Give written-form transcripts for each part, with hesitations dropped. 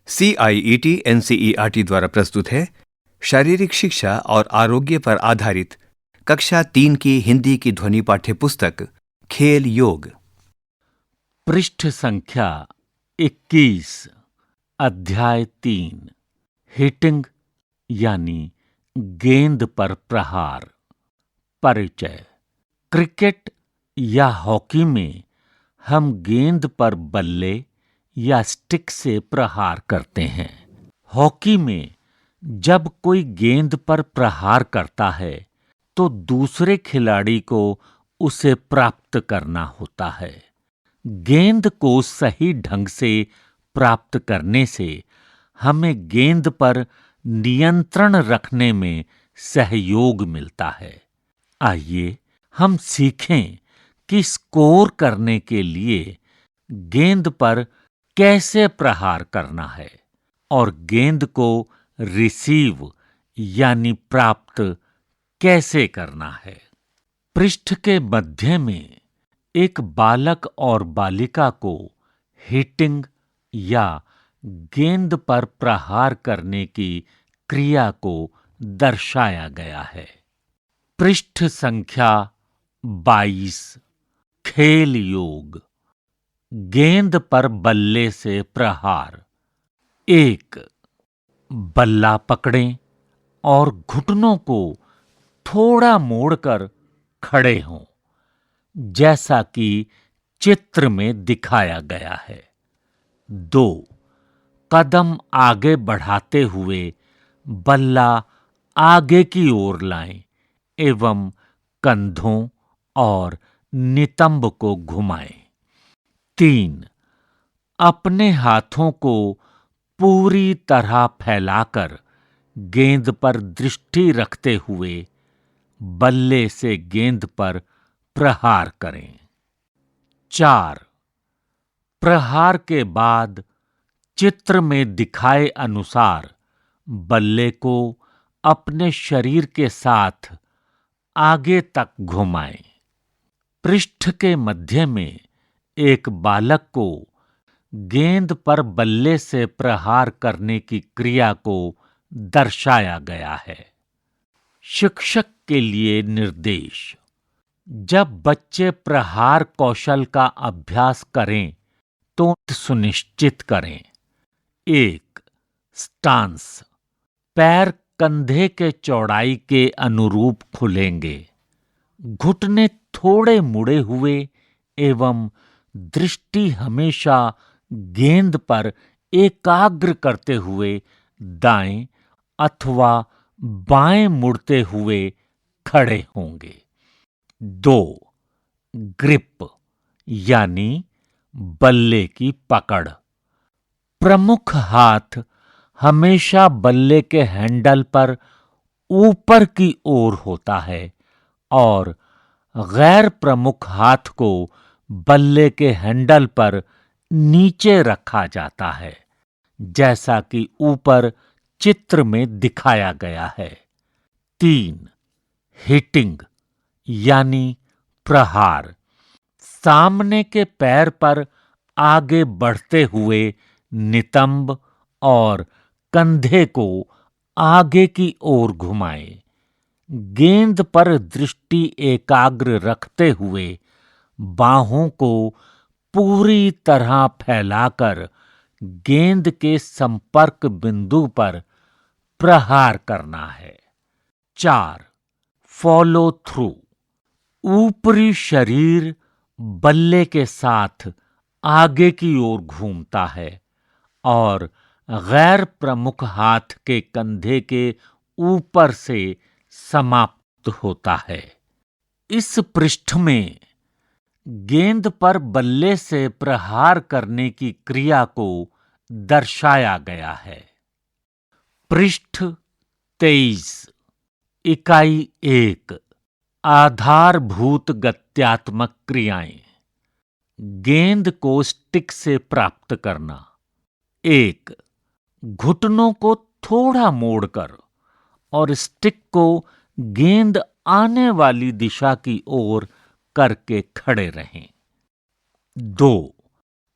CIET NCERT द्वारा प्रस्तुत है शारीरिक शिक्षा और आरोग्य पर आधारित कक्षा 3 की हिंदी की ध्वनि पाठ्य पुस्तक खेल योग। पृष्ठ संख्या 21, अध्याय 3, हिटिंग यानी गेंद पर प्रहार। परिचय। क्रिकेट या हॉकी में हम गेंद पर बल्ले या स्टिक से प्रहार करते हैं। हॉकी में जब कोई गेंद पर प्रहार करता है तो दूसरे खिलाड़ी को उसे प्राप्त करना होता है। गेंद को सही ढंग से प्राप्त करने से हमें गेंद पर नियंत्रण रखने में सहयोग मिलता है। आइए हम सीखें कि स्कोर करने के लिए गेंद पर कैसे प्रहार करना है और गेंद को रिसीव यानी प्राप्त कैसे करना है। पृष्ठ के मध्य में एक बालक और बालिका को हिटिंग या गेंद पर प्रहार करने की क्रिया को दर्शाया गया है। पृष्ठ संख्या 22, खेल योग। गेंद पर बल्ले से प्रहार। 1, बल्ला पकड़ें और घुटनों को थोड़ा मोड़कर खड़े हों, जैसा कि चित्र में दिखाया गया है। 2, कदम आगे बढ़ाते हुए बल्ला आगे की ओर लाएं एवं कंधों और नितंब को घुमाएं। 3, अपने हाथों को पूरी तरह फैलाकर गेंद पर दृष्टि रखते हुए बल्ले से गेंद पर प्रहार करें। 4, प्रहार के बाद चित्र में दिखाए अनुसार बल्ले को अपने शरीर के साथ आगे तक घुमाएं। पृष्ठ के मध्य में एक बालक को गेंद पर बल्ले से प्रहार करने की क्रिया को दर्शाया गया है। शिक्षक के लिए निर्देश। जब बच्चे प्रहार कौशल का अभ्यास करें तो सुनिश्चित करें। 1, स्टांस। पैर कंधे के चौड़ाई के अनुरूप खुलेंगे। घुटने थोड़े मुड़े हुए एवं दृष्टि हमेशा गेंद पर एकाग्र करते हुए दाएं अथवा बाएं मुड़ते हुए खड़े होंगे। 2, ग्रिप यानी बल्ले की पकड़। प्रमुख हाथ हमेशा बल्ले के हैंडल पर ऊपर की ओर होता है और गैर प्रमुख हाथ को बल्ले के हैंडल पर नीचे रखा जाता है, जैसा कि ऊपर चित्र में दिखाया गया है। 3, हिटिंग यानी प्रहार। सामने के पैर पर आगे बढ़ते हुए नितंब और कंधे को आगे की ओर घुमाएं। गेंद पर दृष्टि एकाग्र रखते हुए बाहों को पूरी तरह फैलाकर गेंद के संपर्क बिंदु पर प्रहार करना है। 4, फॉलो थ्रू। ऊपरी शरीर बल्ले के साथ आगे की ओर घूमता है और गैर प्रमुख हाथ के कंधे के ऊपर से समाप्त होता है। इस पृष्ठ में गेंद पर बल्ले से प्रहार करने की क्रिया को दर्शाया गया है। पृष्ठ 23, इकाई 1, आधारभूत गत्यात्मक क्रियाएं। गेंद को स्टिक से प्राप्त करना। 1, घुटनों को थोड़ा मोड़कर और स्टिक को गेंद आने वाली दिशा की ओर करके खड़े रहें। 2,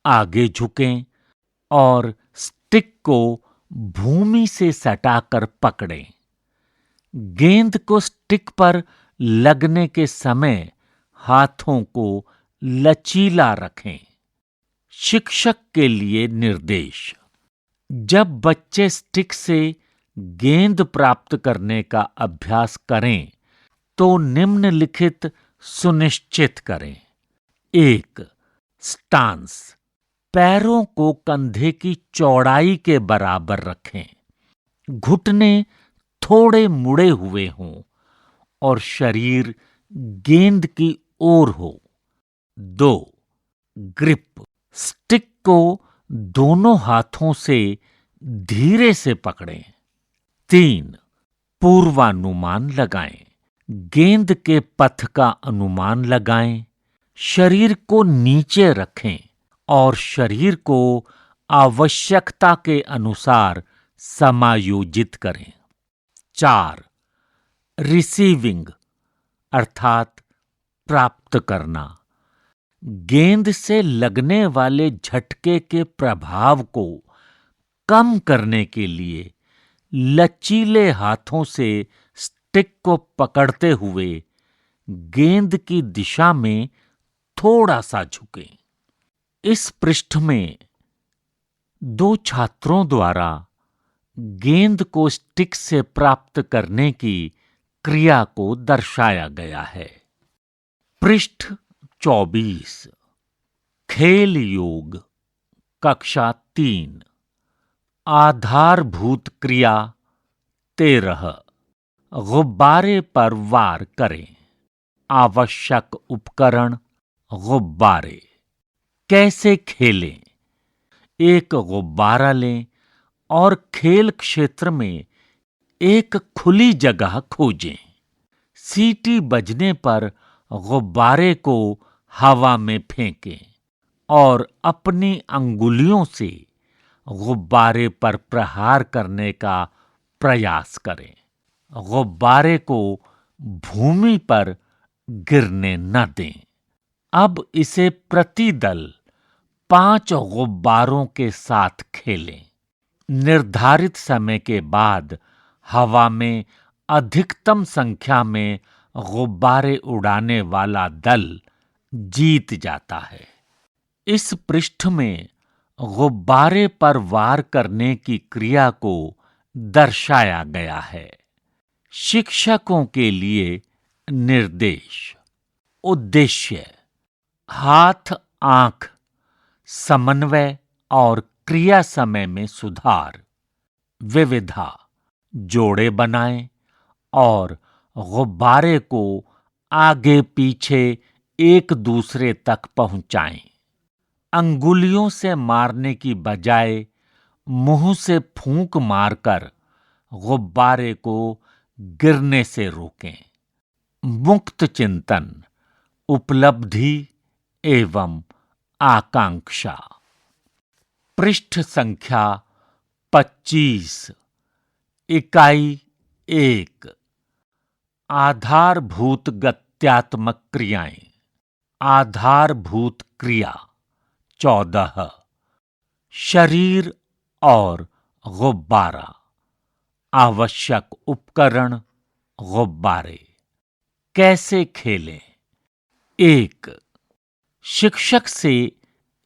आगे झुकें और स्टिक को भूमि से सटाकर पकड़ें। गेंद को स्टिक पर लगने के समय हाथों को लचीला रखें। शिक्षक के लिए निर्देश। जब बच्चे स्टिक से गेंद प्राप्त करने का अभ्यास करें तो निम्नलिखित सुनिश्चित करें। 1. स्टांस। पैरों को कंधे की चौड़ाई के बराबर रखें। घुटने थोड़े मुड़े हुए हों और शरीर गेंद की ओर हो। 2. ग्रिप। स्टिक को दोनों हाथों से धीरे से पकड़ें। 3. पूर्वानुमान लगाएं। गेंद के पथ का अनुमान लगाएं। शरीर को नीचे रखें और शरीर को आवश्यकता के अनुसार समायोजित करें। 4. रिसीविंग अर्थात प्राप्त करना। गेंद से लगने वाले झटके के प्रभाव को कम करने के लिए लचीले हाथों से स्टिक को पकड़ते हुए गेंद की दिशा में थोड़ा सा झुकें। इस पृष्ठ में 2 छात्रों द्वारा गेंद को स्टिक से प्राप्त करने की क्रिया को दर्शाया गया है। पृष्ठ 24। खेल योग कक्षा 3। आधारभूत क्रिया 13। गुब्बारे पर वार करें। आवश्यक उपकरण गुब्बारे। कैसे खेलें? एक गुब्बारा लें और खेल क्षेत्र में एक खुली जगह खोजें। सीटी बजने पर गुब्बारे को हवा में फेंकें और अपनी अंगुलियों से गुब्बारे पर प्रहार करने का प्रयास करें। गुब्बारे को भूमि पर गिरने न दें। अब इसे प्रति दल 5 गुब्बारों के साथ खेलें। निर्धारित समय के बाद हवा में अधिकतम संख्या में गुब्बारे उड़ाने वाला दल जीत जाता है। इस पृष्ठ में गुब्बारे पर वार करने की क्रिया को दर्शाया गया है। शिक्षकों के लिए निर्देश। उद्देश्य: हाथ आंख समन्वय और क्रिया समय में सुधार। विविधा: जोड़े बनाएं और गुब्बारे को आगे पीछे एक दूसरे तक पहुंचाएं। अंगुलियों से मारने की बजाय मुंह से फूंक मारकर गुब्बारे को गिरने से रोकें। मुक्त चिंतन, उपलब्धि एवं आकांक्षा। पृष्ठ संख्या 25। इकाई 1। आधारभूत गत्यात्मक क्रियाएं। आधारभूत क्रिया 14। शरीर और गुब्बारा। आवश्यक उपकरण गुब्बारे। कैसे खेलें? 1. शिक्षक से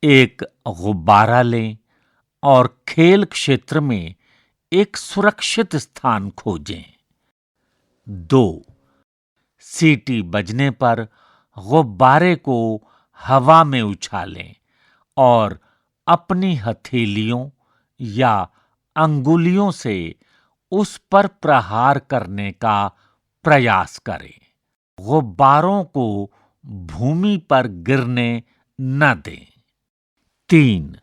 एक गुब्बारा लें और खेल क्षेत्र में एक सुरक्षित स्थान खोजें। 2. सीटी बजने पर गुब्बारे को हवा में उछालें और अपनी हथेलियों या अंगुलियों से उस पर प्रहार करने का प्रयास करें। गुब्बारों को भूमि पर गिरने न दें। 3.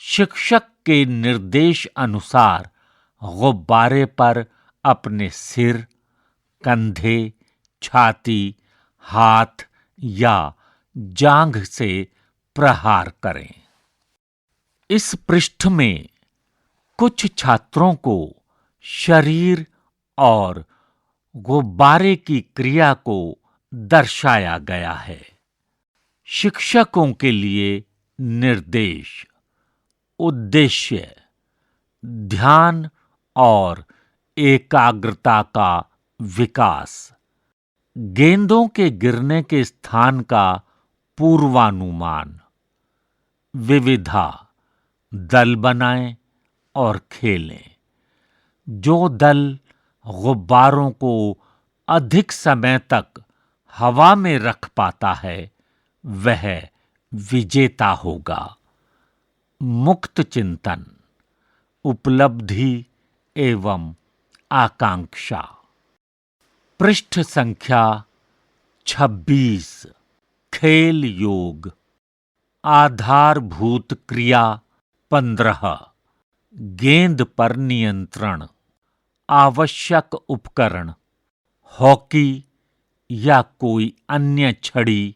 शिक्षक के निर्देश अनुसार गुब्बारे पर अपने सिर, कंधे, छाती, हाथ या जांघ से प्रहार करें। इस पृष्ठ में कुछ छात्रों को शरीर और गुब्बारे की क्रिया को दर्शाया गया है। शिक्षकों के लिए निर्देश। उद्देश्य: ध्यान और एकाग्रता का विकास, गेंदों के गिरने के स्थान का पूर्वानुमान, विविधा, दल बनाएं और खेलें। जो दल गुब्बारों को अधिक समय तक हवा में रख पाता है वह विजेता होगा। मुक्त चिंतन, उपलब्धि एवं आकांक्षा। पृष्ठ संख्या 26। खेल योग। आधारभूत क्रिया 15। गेंद पर नियंत्रण। आवश्यक उपकरण, हॉकी या कोई अन्य छड़ी,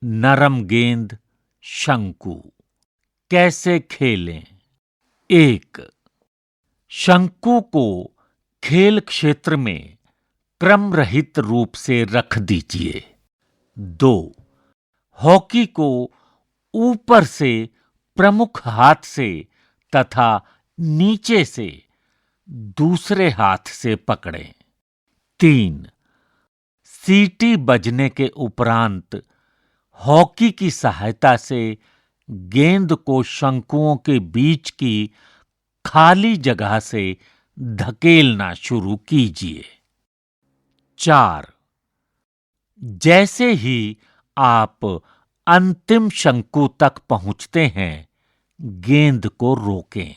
नरम गेंद, शंकु। कैसे खेलें? 1. शंकु को खेल क्षेत्र में क्रम रहित रूप से रख दीजिए। 2. हॉकी को ऊपर से प्रमुख हाथ से तथा नीचे से दूसरे हाथ से पकड़ें। 3. सीटी बजने के उपरांत हॉकी की सहायता से गेंद को शंकुओं के बीच की खाली जगह से धकेलना शुरू कीजिए। 4. जैसे ही आप अंतिम शंकु तक पहुंचते हैं, गेंद को रोकें,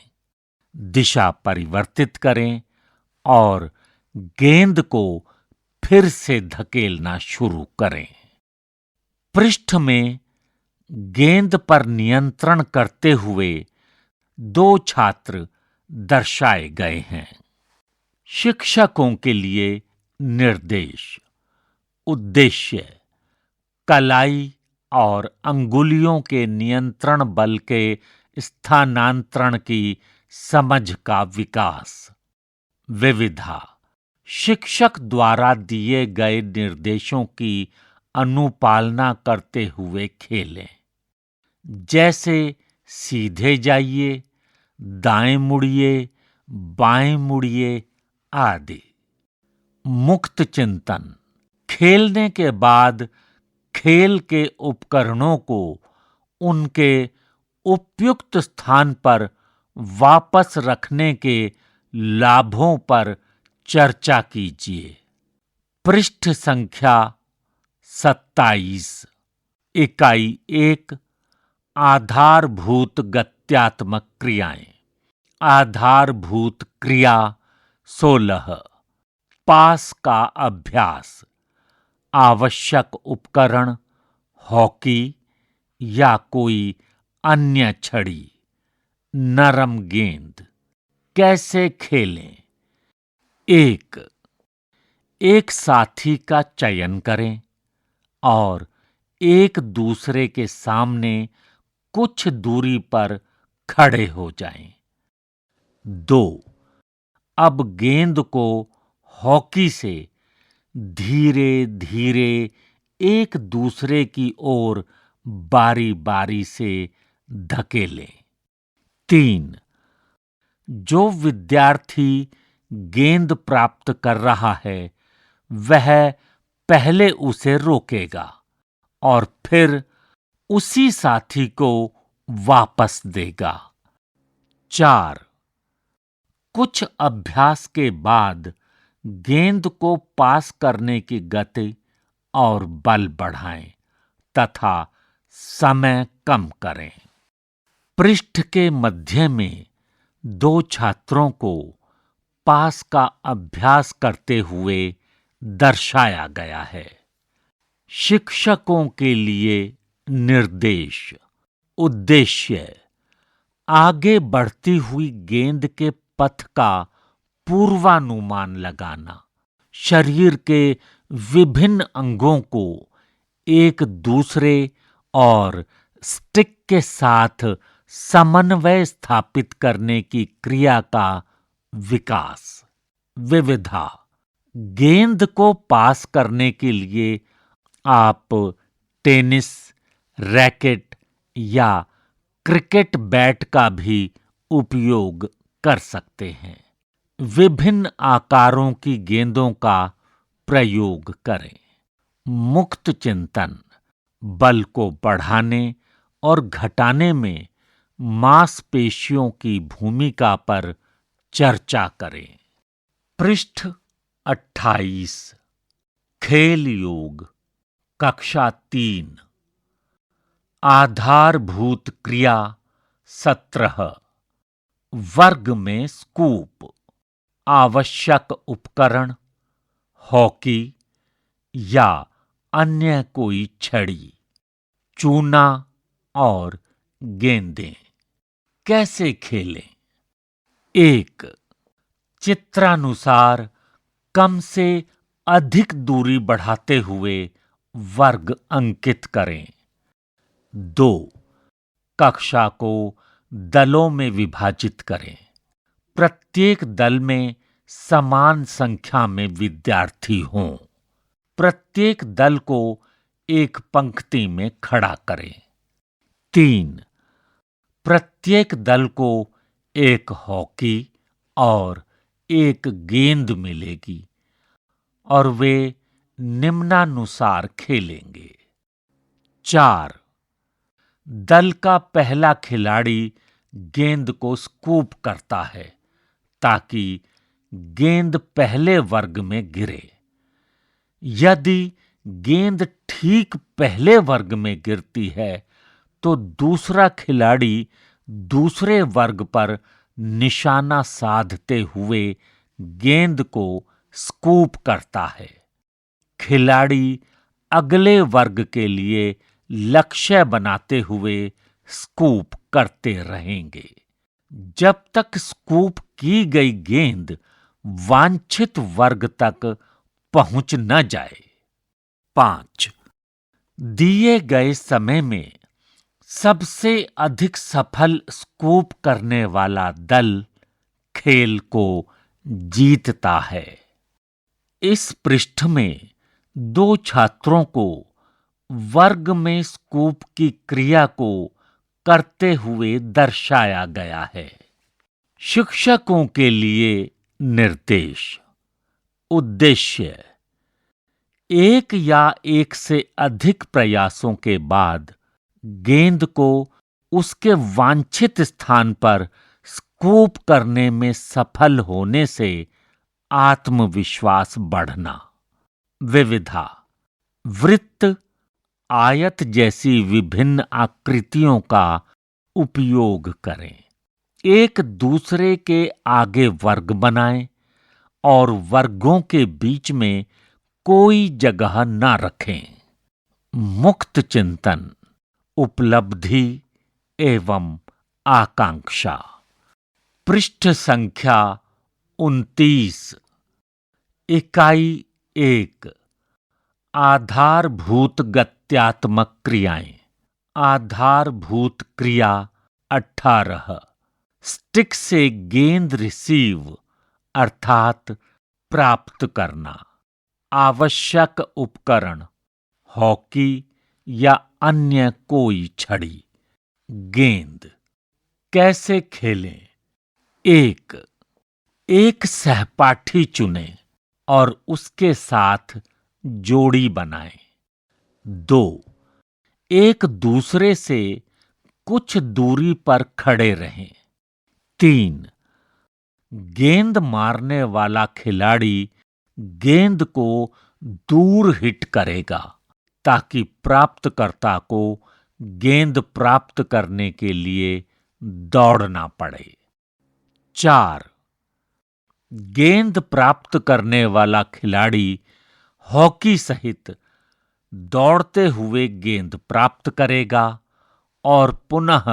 दिशा परिवर्तित करें और गेंद को फिर से धकेलना शुरू करें। पृष्ठ में गेंद पर नियंत्रण करते हुए 2 छात्र दर्शाए गए हैं। शिक्षकों के लिए निर्देश। उद्देश्य, कलाई और अंगुलियों के नियंत्रण बल के स्थानांतरण की समझ का विकास। विविधा, शिक्षक द्वारा दिए गए निर्देशों की अनुपालना करते हुए खेलें। जैसे सीधे जाइए, दाएं मुड़िए, बाएं मुड़िए आदि। मुक्त चिंतन, खेलने के बाद खेल के उपकरणों को उनके उपयुक्त स्थान पर वापस रखने के लाभों पर चर्चा कीजिए। पृष्ठ संख्या 27। इकाई 1। आधारभूत गत्यात्मक क्रियाएं। आधारभूत क्रिया 16। पास का अभ्यास। आवश्यक उपकरण, हॉकी या कोई अन्य छड़ी, नरम गेंद। कैसे खेलें? 1. एक साथी का चयन करें और एक दूसरे के सामने कुछ दूरी पर खड़े हो जाएं। 2. अब गेंद को हॉकी से धीरे धीरे एक दूसरे की ओर बारी बारी से धकेलें। 3. जो विद्यार्थी गेंद प्राप्त कर रहा है वह पहले उसे रोकेगा और फिर उसी साथी को वापस देगा। 4. कुछ अभ्यास के बाद गेंद को पास करने की गति और बल बढ़ाएं तथा समय कम करें। पृष्ठ के मध्य में 2 छात्रों को पास का अभ्यास करते हुए दर्शाया गया है। शिक्षकों के लिए निर्देश। उद्देश्य, आगे बढ़ती हुई गेंद के पथ का पूर्वानुमान लगाना, शरीर के विभिन्न अंगों को एक दूसरे और स्टिक के साथ समन्वय स्थापित करने की क्रिया का विकास। विविधा, गेंद को पास करने के लिए आप टेनिस, रैकेट या क्रिकेट बैट का भी उपयोग कर सकते हैं। विभिन्न आकारों की गेंदों का प्रयोग करें। मुक्त चिंतन बल को बढ़ाने और घटाने में मांसपेशियों की भूमिका पर चर्चा करें। पृष्ठ 28 खेल योग कक्षा 3 आधारभूत क्रिया 17 वर्ग में स्कूप आवश्यक उपकरण हॉकी या अन्य कोई छड़ी चूना और गेंदें। कैसे खेलें? 1. चित्रानुसार कम से अधिक दूरी बढ़ाते हुए वर्ग अंकित करें। 2. कक्षा को दलों में विभाजित करें। प्रत्येक दल में समान संख्या में विद्यार्थी हों। प्रत्येक दल को एक पंक्ति में खड़ा करें। 3. प्रत्येक दल को एक हॉकी और एक गेंद मिलेगी और वे निम्नानुसार खेलेंगे। 4. दल का पहला खिलाड़ी गेंद को स्कूप करता है ताकि गेंद पहले वर्ग में गिरे। यदि गेंद ठीक पहले वर्ग में गिरती है तो दूसरा खिलाड़ी दूसरे वर्ग पर निशाना साधते हुए गेंद को स्कूप करता है। खिलाड़ी अगले वर्ग के लिए लक्ष्य बनाते हुए स्कूप करते रहेंगे जब तक स्कूप की गई गेंद वांछित वर्ग तक पहुंच न जाए। 5. दिए गए समय में सबसे अधिक सफल स्कूप करने वाला दल खेल को जीतता है। इस पृष्ठ में 2 छात्रों को वर्ग में स्कूप की क्रिया को करते हुए दर्शाया गया है। शिक्षकों के लिए निर्देश। उद्देश्य एक या एक से अधिक प्रयासों के बाद गेंद को उसके वांछित स्थान पर स्कूप करने में सफल होने से आत्मविश्वास बढ़ना। विविधा वृत्त आयत जैसी विभिन्न आकृतियों का उपयोग करें। एक दूसरे के आगे वर्ग बनाएं और वर्गों के बीच में कोई जगह न रखें। मुक्त चिंतन उपलब्धि एवं आकांक्षा। पृष्ठ संख्या 29 इकाई 1 आधारभूत गत्यात्मक क्रियाएं। आधारभूत क्रिया 18 स्टिक से गेंद रिसीव अर्थात प्राप्त करना। आवश्यक उपकरण हॉकी या अन्य कोई छड़ी गेंद। कैसे खेलें? 1. एक सहपाठी चुनें और उसके साथ जोड़ी बनाएं। 2. एक दूसरे से कुछ दूरी पर खड़े रहें। 3. गेंद मारने वाला खिलाड़ी गेंद को दूर हिट करेगा ताकि प्राप्तकर्ता को गेंद प्राप्त करने के लिए दौड़ना पड़े। 4. गेंद प्राप्त करने वाला खिलाड़ी हॉकी सहित दौड़ते हुए गेंद प्राप्त करेगा और पुनः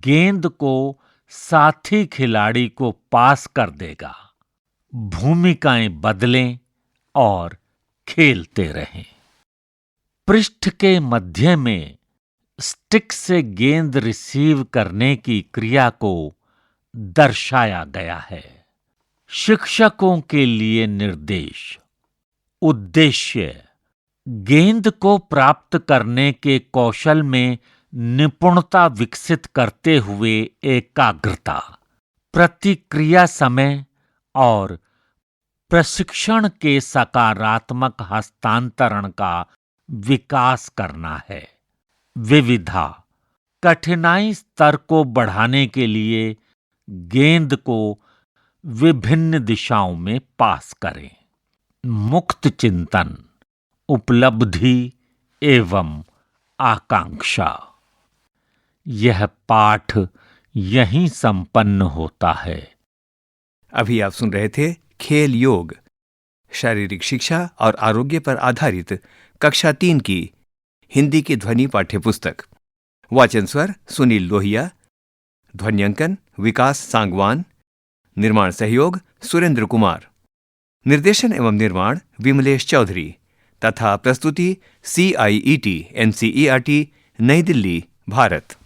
गेंद को साथी खिलाड़ी को पास कर देगा। भूमिकाएं बदलें और खेलते रहें। पृष्ठ के मध्य में स्टिक से गेंद रिसीव करने की क्रिया को दर्शाया गया है। शिक्षकों के लिए निर्देश। उद्देश्य गेंद को प्राप्त करने के कौशल में निपुणता विकसित करते हुए एकाग्रता। प्रतिक्रिया समय और प्रशिक्षण के सकारात्मक हस्तांतरण का विकास करना है। विविधा, कठिनाई स्तर को बढ़ाने के लिए गेंद को विभिन्न दिशाओं में पास करें। मुक्त चिंतन, उपलब्धि एवं आकांक्षा। यह पाठ यहीं संपन्न होता है। अभी आप सुन रहे थे खेल योग, शारीरिक शिक्षा और आरोग्य पर आधारित कक्षा 3 की हिंदी की ध्वनि पाठ्यपुस्तक। वाचन स्वर सुनील लोहिया, ध्वन्यांकन विकास सांगवान, निर्माण सहयोग सुरेंद्र कुमार, निर्देशन एवं निर्माण विमलेश चौधरी तथा प्रस्तुति CIET NCERT नई दिल्ली, भारत।